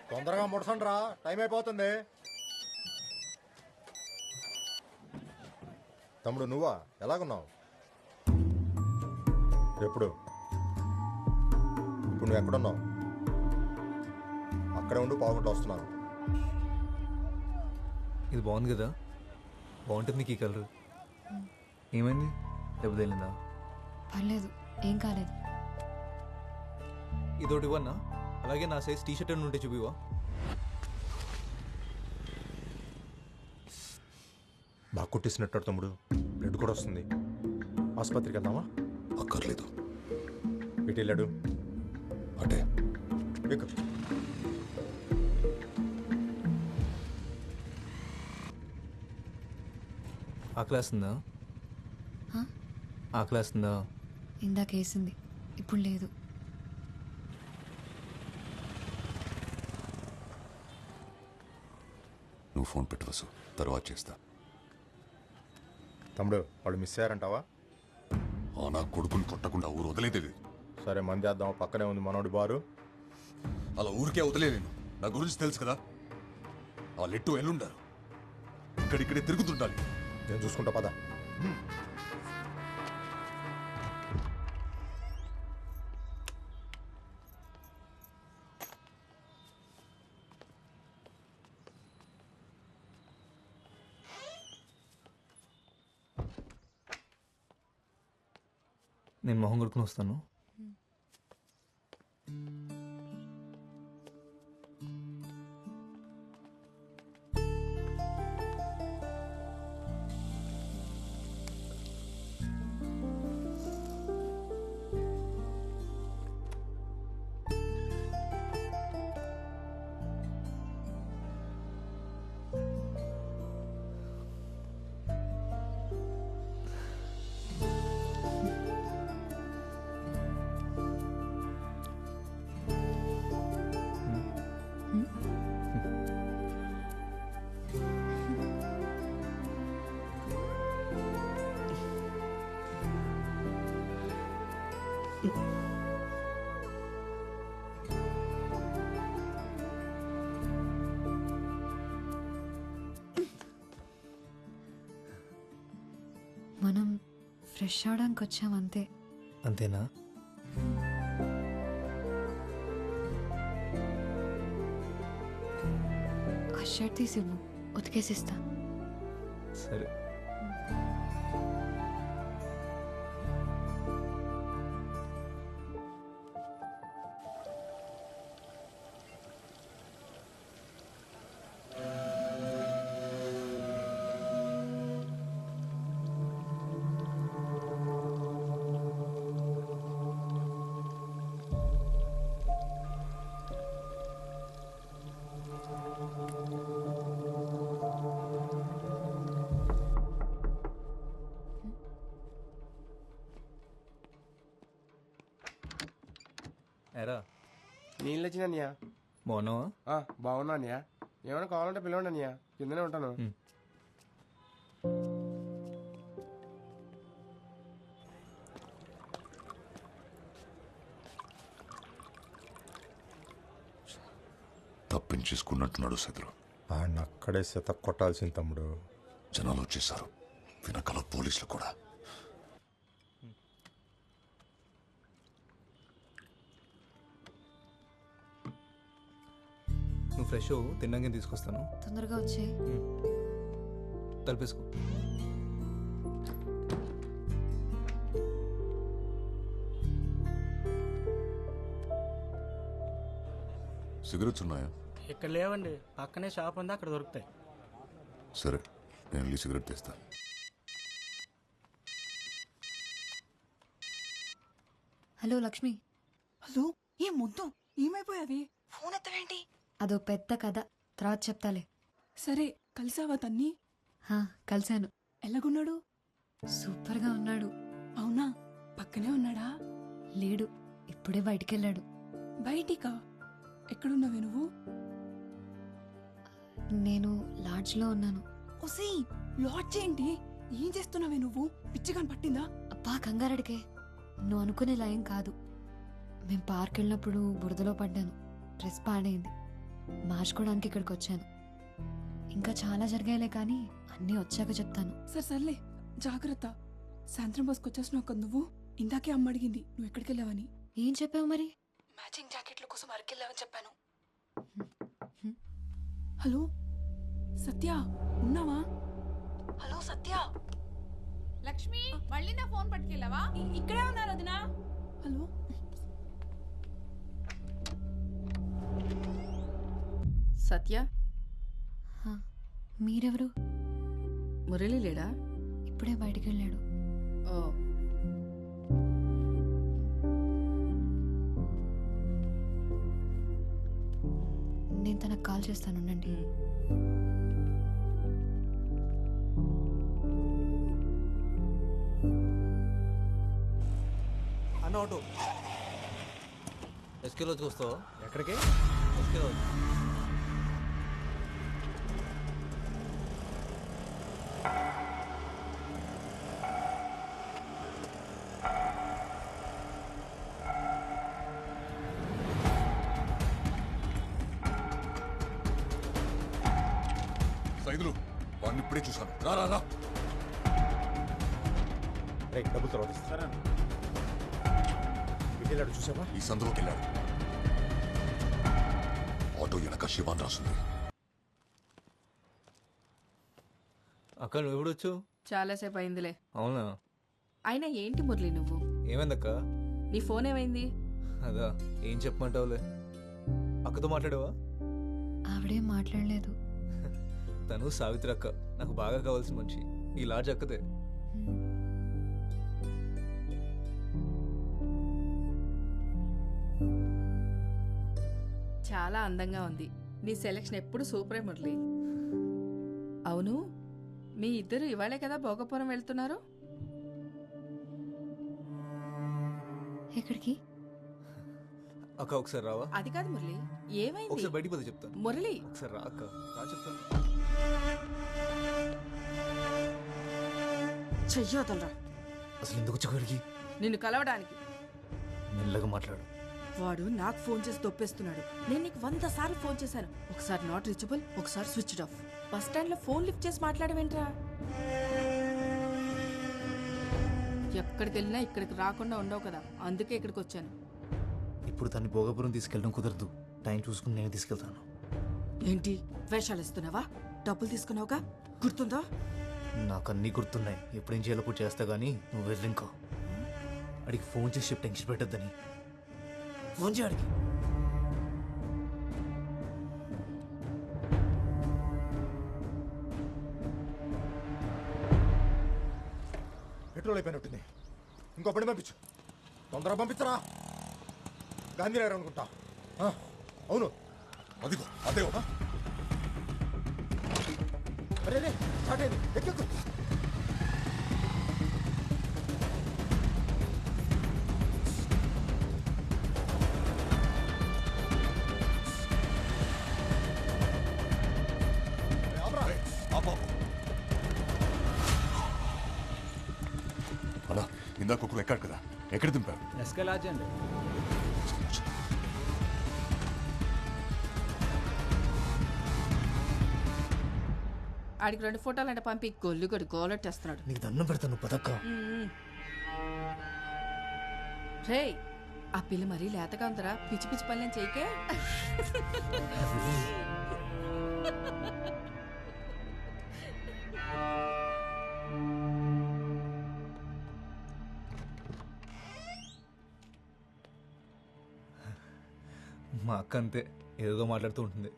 తొందరగా ముడసండి రా, టైం అయిపోతుంది. తమ్ముడు నువ్వా, ఎలాగున్నావు? ఎప్పుడు? ఇప్పుడు నువ్వు ఎక్కడున్నావు? అక్కడే ఉండి పావుగంట వస్తున్నాను. ఇది బాగుంది కదా, బాగుంటుంది నీకు ఈ కలర్. ఏమైంది, దెబ్బ తగిలిందా? పర్లేదు, ఏం కాలేదు. ఇదోటి ఇవ్వన్నా, అలాగే నా సైజ్ టీషర్ట్ అని ఉంటే చూపివా. బాగా కుట్టేసినట్టు తమ్ముడు, బ్లడ్ కూడా వస్తుంది. ఆసుపత్రికి వెళ్దామా? అక్కర్లేదు. ఇటు వెళ్ళాడు అంటే ఎక్కు. ఆకలేస్తుందా? ఆకలేస్తుందా? ఇందాక వేసింది, ఇప్పుడు లేదు. నువ్వు ఫోన్ పెట్టు వసు, తర్వాత చేస్తా. తమ్ముడు వాళ్ళు మిస్ అయ్యారంటావా? నా కొడుకుని కొట్టకుండా ఊరు వదిలేదు. సరే మంది వేద్దాం, పక్కనే ఉంది మనోడి బారు. అలా ఊరికే వదిలేదు. నా గురించి తెలుసు కదా, వాళ్ళు ఎట్టు ఎల్లుండారు, ఇక్కడిక్కడే తిరుగుతుండాలి. నేను చూసుకుంటా పద. నేను మొహం కొడుకుని వస్తాను. మనం ఫ్రెష్ అవడానికి వచ్చాం అంతే. అంతేనా? ఆ షర్ట్ తీసి ఇవ్వు, ఉతికేసిస్తా. సరే. ఎరా నీళ్ళు వచ్చిన అన్నయ్య. బాగున్నావా? బాగున్నా అన్నయ్య. ఏమైనా కావాలంటే పిలవండి అన్నయ్య, కిందనే ఉంటాను. తప్పించేసుకున్నట్టున్నాడు శత్రు. ఆయన అక్కడే శత కొట్టాల్సింది తమ్ముడు. జనాలు వచ్చేసారు, వెనకాల పోలీసులు కూడా. నువ్వు ఫ్రెష్ తిన్నాక తీసుకొస్తాను. తొందరగా వచ్చే. తలపేసుకో. సిగరెట్స్ ఉన్నాయా? ఇక్కడ లేవండి, పక్కనే షాప్ ఉంది, అక్కడ దొరుకుతాయి. సరే, నేను వెళ్ళి సిగరెట్ తెస్తా. హలో లక్ష్మి. హలో, ఏం ముద్దు, ఏమైపోయావి? ఫోన్ ఎత్తవేంటి? అదో పెద్ద కథ, తర్వాత చెప్తాలే. సరే, కలిసావా తన్ని? కలిశాను. ఎలాగున్నాడు? సూపర్గా ఉన్నాడు. అవునా, పక్కనే ఉన్నాడా? లేడు, ఇప్పుడే బయటికెళ్ళాడు. బయటికా? ఎక్కడున్నావే నువ్వు? నేను లాడ్జ్లో ఉన్నాను. ఒసే, లాడ్జ్ ఏంటి? ఏం చేస్తున్నావే నువ్వు? పిచ్చిగాని పట్టిందా? అబ్బా కంగారడికే, నువ్వు అనుకునేలా ఏం కాదు. మేం పార్క్ వెళ్ళినప్పుడు బురదలో పడ్డాను, డ్రెస్ పాడైంది. మార్చుకోవడానికి ఇక్కడికి వచ్చాను. ఇంకా చాలా జరిగాయిలే కానీ అన్నీ వచ్చాక చెప్తాను. సర్లే జాగ్రత్త. సాయంత్రం బస్కి వచ్చేసినావు కదా నువ్వు. ఇందాకే అమ్మ అడిగింది నువ్వు ఎక్కడికి వెళ్ళావని. ఏం చెప్పావు మరి? మ్యాచింగ్ జాకెట్ల కోసం అరకెళ్ళావని చెప్పాను. హలో సత్య, ఉన్నావా? హలో సత్య. లక్ష్మి, మళ్ళీ నా ఫోన్ పట్టుకెళ్ళావా? ఇక్కడే ఉన్నారు వదినా. హలో సత్య, హా, మీరెవరు? మురళి లేడా? ఇప్పుడే బయటికి వెళ్ళాడు. ఓ, నేను తనకు కాల్ చేస్తాను, ఉండండి. అన్న ఆటో ఎస్కేలో చూస్తావా? ఎక్కడికి? ఎస్కేలో సైదులు వాడిని ఇప్పుడే చూశాను. రా రా రా. రేయ్, డబ్బులు తర్వాత ఇస్తా. వెళ్ళాడు చూసావా? ఈ సందులోకి వెళ్ళాడు. ఆటో వెనక శివాన్ రాసింది. అక్క నువ్వు ఎప్పుడు వచ్చావు? చాలాసేపు అయిందిలే. అవునా? అయినా ఏంటి మురళి నువ్వు? ఏమైందక్క? నీ ఫోన్ ఏమైంది? అదా, ఏం చెప్పమంటావులే. అక్కతో మాట్లాడావా? ఆవిడేం మాట్లాడలేదు. తను సావిత్రి అక్క, నాకు బాగా కావాల్సిన మనిషి. ఈ లాడ్జ్ అక్కదే. హ్మ్. చాలా అందంగా ఉంది. నీ సెలెక్షన్ ఎప్పుడు సూపరే మురళి. అవును, మీ ఇద్దరు ఇవాళే కదా భోగపురం వెళ్తున్నారు? ఎక్కడికి? అక్క ఒకసారి రావా? అది కాదు మురళి, ఏమైంది? ఒకసారి బయటికి పోతే చెప్తాను. మురళి, ఒకసారి రా అక్క, రా చెప్తాను. చెయ్యొదలరా. అసలు ఎందుకు వచ్చి నిన్ను కలవడానికి. మెల్లగా మాట్లాడు. వాడు నాకు ఫోన్ చేసి దొప్పేస్తున్నాడు. నేను నీకు 100 సార్లు ఫోన్ చేశాను. ఒకసారి నాట్ రీచబుల్, ఒకసారి స్విచ్డ్ ఆఫ్. బస్ స్టాండ్ లో ఫోన్ లిఫ్ట్ చేసి మాట్లాడవేంట్రా? ఎక్కడికి వెళ్ళినా ఇక్కడికి రాకుండా ఉండవు కదా, అందుకే ఇక్కడికి వచ్చాను. ఇప్పుడు తన్ని భోగపురం తీసుకెళ్ళడం కుదరదు. టైం చూసుకుని నేను తీసుకెళ్తాను. ఏంటి వేషాలు ఇస్తున్నావా? డబ్బులు తీసుకున్నావుగా, గుర్తుందా? నాకు అన్నీ గుర్తున్నాయి. ఎప్పుడేం చేయాలో కూడా చేస్తా కానీ నువ్వు వెళ్ళి ఇంకో అడిగి ఫోన్ చేసి చెప్పి టెన్షన్ పెట్టద్దని. ఫోన్ చేయడికి. పెట్రోల్ అయిపోయినట్టుంది. ఇంకో బండి పంపించు. తొందరగా పంపించరా. గాంధీనగర్ అనుకుంటా. అవును. అదిగో అదే. అరే రే, స్టార్ట్ అయింది. ఎక్కెక్కు. అలా ఇందాక ఒకరు ఎక్కాడు కదా, ఎక్కడ దింపారు? ఎస్కలాజ్ అండి. ఆడికి 2 ఫోటోలు అంటే పంపి గొల్లు కొడి గోలెట్టేస్తున్నాడు. నీకు దండం పెడతాను పదక్క. రే, ఆ పిల్ల మరీ లేతగా ఉందరా. పిచ్చి పిచ్చి పనులేం చేయకే. మా అక్క అంతే, ఏదో మాట్లాడుతూ ఉంటుంది.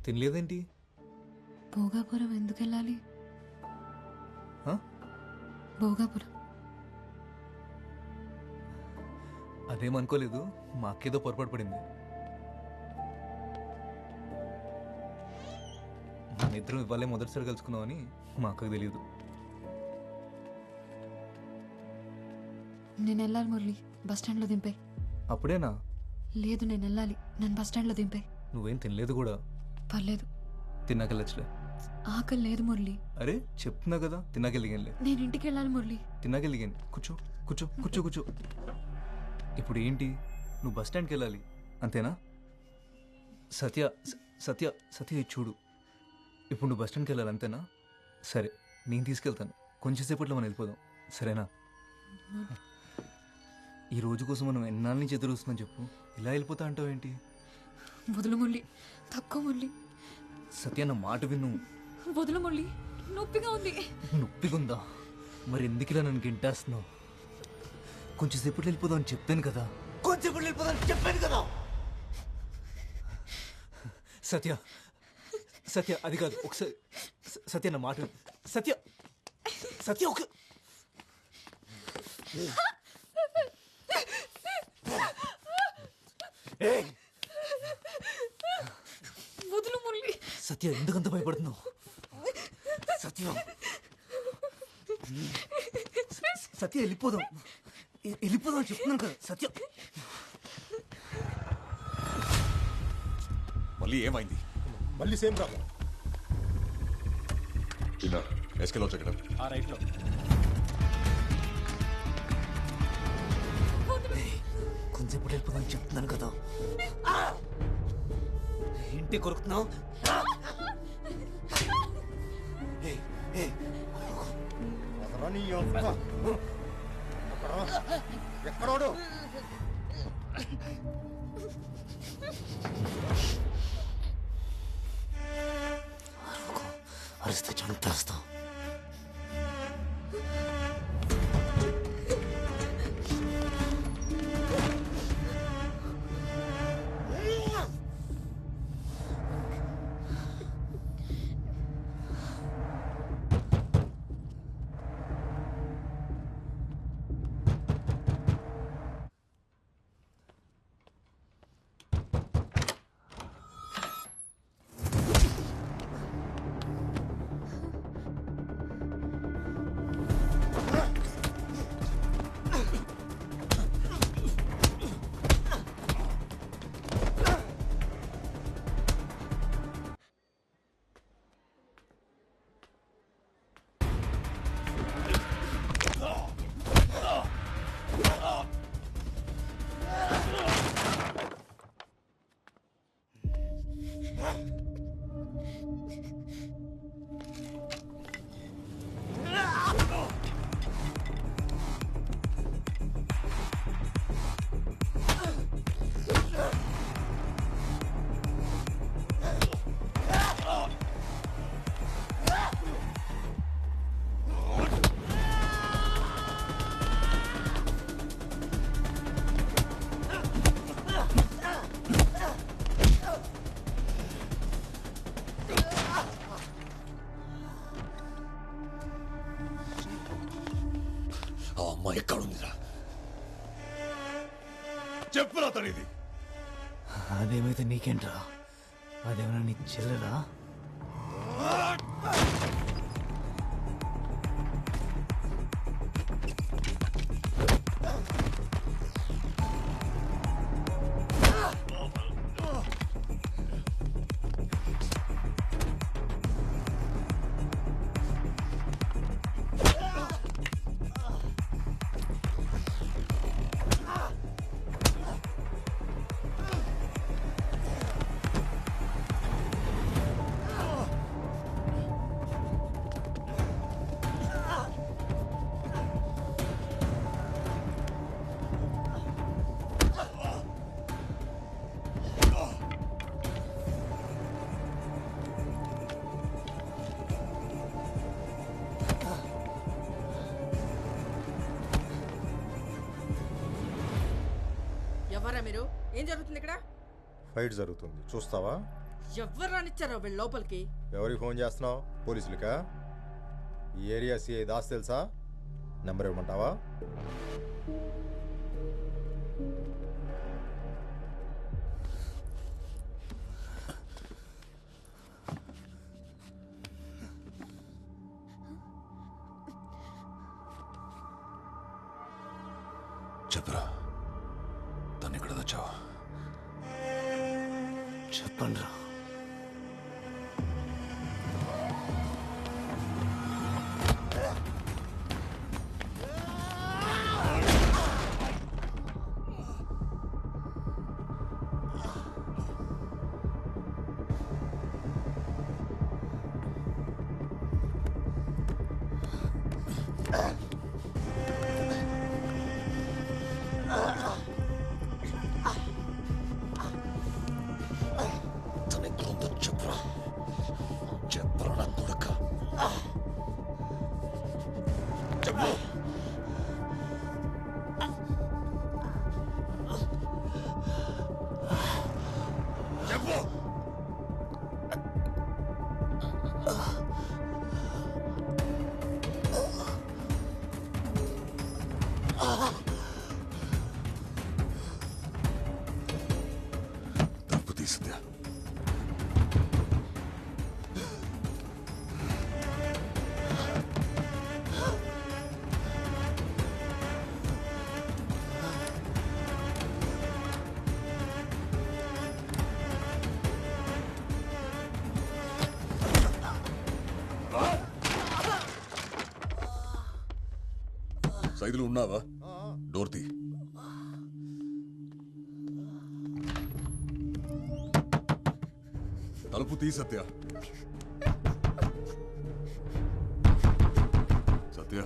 తినలేదేంటి? భోగాపురం ఎందుకు వెళ్ళాలి? ఆ? భోగాపురం అదేమనుకోలేదు. మా అక్కేదో పొరపాటు పడింది. మన ఇద్దరం ఇవ్వాలే మొదటిసారి కలుసుకున్నామని మా అక్కకు తెలియదు. నేను వెళ్ళాలి మురళి. బస్ స్టాండ్లో దింపే. అప్పుడేనా? లేదు నేను వెళ్ళాలి. నన్ను బస్ స్టాండ్లో దింపే. నువ్వేం తినలేదు కూడా. పర్లేదు, తిన్నాకెళ్ళచ్చులే. ఆకలి లేదు మురళి. అరే చెప్తున్నా కదా, తిన్నాకెళ్ళిగానులే. నేను ఇంటికి వెళ్ళాలి మురళి. తిన్నాకెళ్ళిగాను. కూర్చో కూర్చో కూర్చో కూర్చో. ఇప్పుడు ఏంటి, నువ్వు బస్ స్టాండ్కి వెళ్ళాలి అంతేనా? సత్య సత్య సత్య ఇది చూడు, ఇప్పుడు నువ్వు బస్ స్టాండ్కి వెళ్ళాలి అంతేనా? సరే నేను తీసుకెళ్తాను, కొంచెంసేపట్లో మనం వెళ్ళిపోదాం సరేనా? ఈ రోజు కోసం మనం ఎన్నాళ్ళ నుంచి ఎదురు చూస్తున్నాం చెప్పు, ఇలా వెళ్ళిపోతా అంటావు ఏంటి? వదులు మురళి, తక్కువ మురళి. సత్య నా మాట విను. వదులు మురళి, నొప్పిగా ఉంది. నొప్పిగుందా? మరి ఎందుకు ఇలా నన్ను గింటేస్తున్నావు? కొంచెం సేపట్లో వెళ్ళిపోదాం అని చెప్పాను కదా, కొంచెంసేపట్లో వెళ్ళిపోదాం అని చెప్పాను కదా. సత్య సత్య అది కాదు, ఒకసారి సత్య నా మాట విను. సత్య సత్య ఒక వదులు మురళి. సత్య ఎందుకంత భయపడుతున్నావు? సత్య సత్య వెళ్ళిపోదాం, వెళ్ళిపోదాం అని చెప్తున్నాను కదా సత్య. మళ్ళీ ఏమైంది? మళ్ళీ సేమ్ ప్రాబ్లం. చిన్న ఎస్కెలో చెక్కడ ఆ రైట్లో. కొంచెంసేపు వెళ్ళిపోదాం అని చెప్తున్నాను కదా. ఏంటి కొరుకుతున్నావు? ఎక్కడోడు అరిస్తే చంపేస్తాం. ఆ అమ్మాయి ఎక్కడుందిరా? చెప్పురా తనేది. అదేమైతే నీకేంట్రా? అదేమైనా నీ చెల్లెలా? ఎవరా మీరు? ఏం జరుగుతుంది ఇక్కడ? ఫైట్ జరుగుతుంది, చూస్తావా? ఎవరు రానిచ్చారో వీళ్ళ లోపలికి? ఎవరికి ఫోన్ చేస్తున్నావు? పోలీసులకా? ఈ ఏరియా సిఐ దాస్ తెలుసా? నెంబర్ ఇవ్వమంటావా? చెప్పురా, తను ఇక్కడ తెచ్చావా? చెప్పండి రా. తలుపు తీ సత్య. సైదులు ఉన్నావా? డోర్ తీ. తలుపు తీ సత్య. సత్య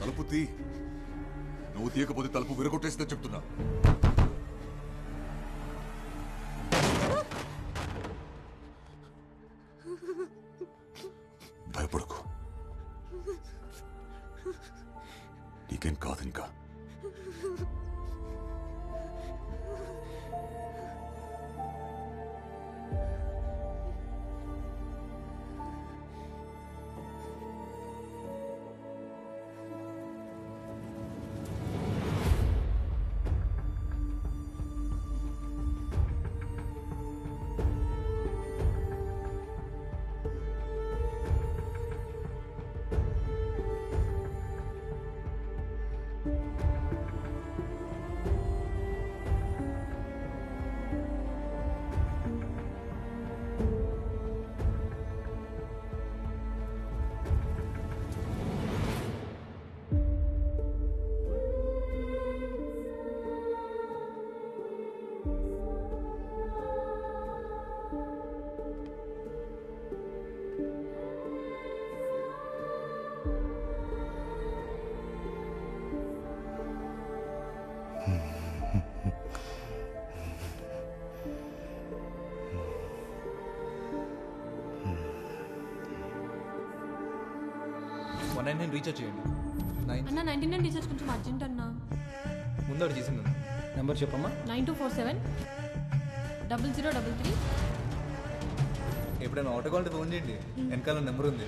తలుపు తీ. నువ్వు తీయకపోతే తలుపు విరగొట్టేస్తే చెప్తున్నా. భయపడకు, నీకేం కాదు ఇంకా. నేను రీఛార్జ్ చేయండి. అన్న 99 రీఛార్జ్ కొంచెం అర్జెంట్ అన్న. ముందు అక్కడ చేసింది నెంబర్ చెప్పమ్మా. 9247 0033. ఎప్పుడైనా ఆటో కావాలంటే ఫోన్ చేయండి, వెనకాల నెంబర్ ఉంది.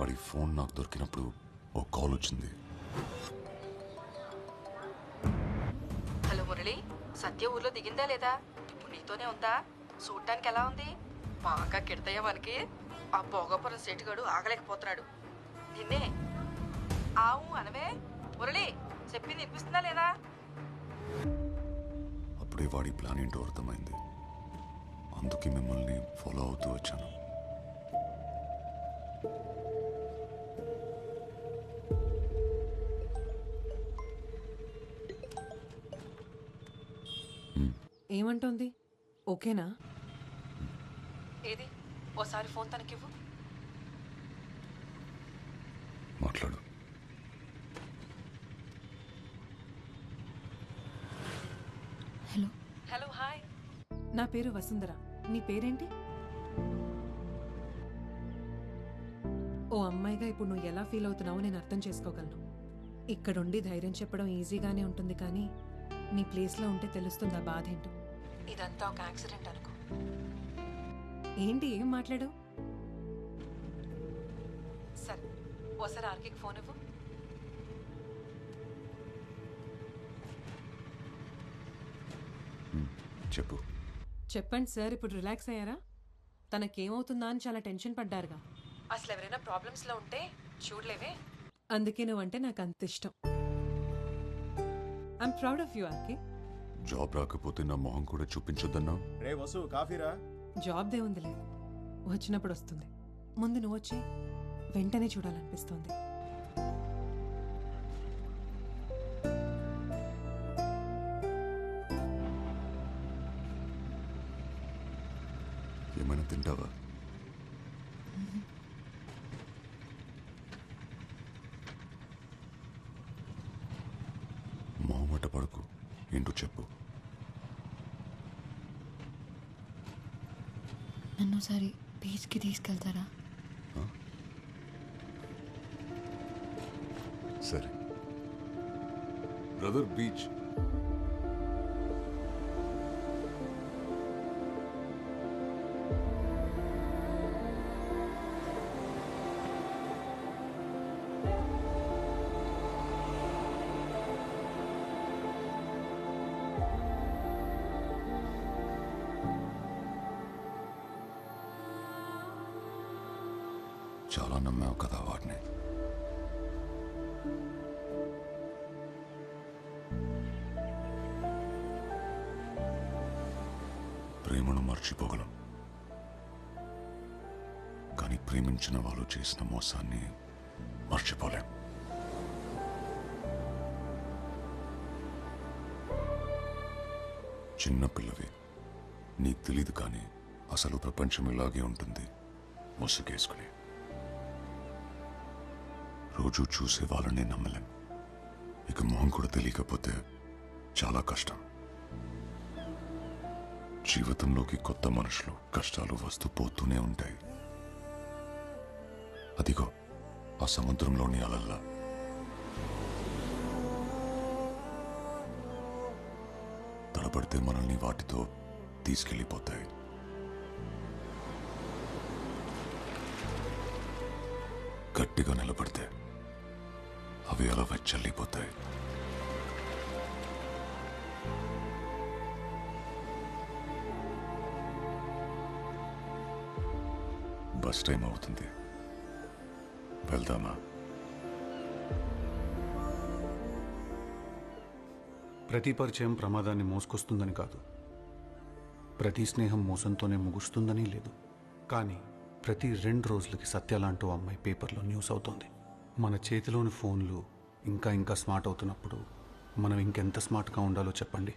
వాడి ఫోన్ నాకు దొరికినప్పుడు ఓ కాల్ వచ్చింది. హలో మురళి, సత్య ఊర్లో దిగిందా లేదా? ఇప్పుడు నీతోనే ఉందా? చూడటానికి ఎలా ఉంది? బాగా కిడతాయా మనకి? ఆ భోగాపురం సేటుగాడు ఆగలేకపోతున్నాడు. నిన్నే ఆవు అనవే మురళి, చెప్పింది వినిపిస్తుందా లేదా? అప్పుడే వాడి ప్లాన్ ఏంటో అర్థమైంది. అందుకే మిమ్మల్ని ఫాలో అవుతూ వచ్చాను. ఏమంటోంది? ఓకేనా? ఏది ఓసారి ఫోన్ తనకివ్వు. మాట్లాడు. హలో. Hello, hi. నా పేరు వసుంధర. నీ పేరేంటి? ఓ అమ్మాయిగా ఇప్పుడు నువ్వు ఎలా ఫీల్ అవుతున్నావో నేను అర్థం చేసుకోగలను. ఇక్కడుండి ధైర్యం చెప్పడం ఈజీగానే ఉంటుంది, కానీ నీ ప్లేస్లో ఉంటే తెలుస్తుందా బాధ ఏంటో. ఇదంతా ఒక యాక్సిడెంట్ అనుకో. ఏంటి ఏం మాట్లాడావు? సరే ఓసారి ఆర్కి ఫోన్ ఇవ్వు. చెప్పు. చెప్పండి సార్, ఇప్పుడు రిలాక్స్ అయ్యారా? తనకేమవుతుందా అని చాలా టెన్షన్ పడ్డారుగా. అసలు ఎవరైనా ప్రాబ్లమ్స్లో ఉంటే చూడలేవే, అందుకే నువ్వంటే నాకు అంత ఇష్టం. ఐఎమ్ ప్రౌడ్ ఆఫ్ యూ ఆర్కి. జాబ్ రాకపోతే నా మొహం కూడా చూపించొద్దన్నా? రే వసు కాఫీరా. జాబ్ దే ఉందిలే, వచ్చినప్పుడు వస్తుంది. ముందు నువ్వు వచ్చి వెంటనే చూడాలనిపిస్తుంది. ఏమైనా తింటావా? మొహమాట పడకు, ఏంటో చెప్పు. నన్ను ఒకసారి బీచ్కి తీసుకెళ్తారా? సరే బ్రదర్, బీచ్ చాలా నమ్మావు కదా వాడిని. ప్రేమను మర్చిపోగలం, కానీ ప్రేమించిన వాళ్ళు చేసిన మోసాన్ని మర్చిపోలేం. చిన్నపిల్లవి, నీకు తెలీదు, కానీ అసలు ప్రపంచం ఇలాగే ఉంటుంది, ముసుగేసుకుని. రోజు చూసే వాళ్ళని నమ్మలేం, ఇక మొహం కూడా తెలియకపోతే చాలా కష్టం. జీవితంలోకి కొత్త మనుషులు, కష్టాలు వస్తూ పోతూనే ఉంటాయి. అదిగో ఆ సముద్రంలోని అలల్లా. తడబడితే మనల్ని వాటితో తీసుకెళ్ళిపోతాయి. గట్టిగా నిలబడితే అవి అలా వెచ్చల్లిపోతాయి. బస్ టైం అవుతుంది, వెళ్దామా? ప్రతి పరిచయం ప్రమాదాన్ని మోసుకొస్తుందని కాదు, ప్రతి స్నేహం మోసంతోనే ముగుస్తుందని లేదు. కానీ ప్రతి 2 రోజులకి సత్య లాంటి అమ్మాయి పేపర్లో న్యూస్ అవుతుంది. మన చేతిలోని ఫోన్లు ఇంకా స్మార్ట్ అవుతున్నప్పుడు మనం ఇంకెంత స్మార్ట్గా ఉండాలో చెప్పండి.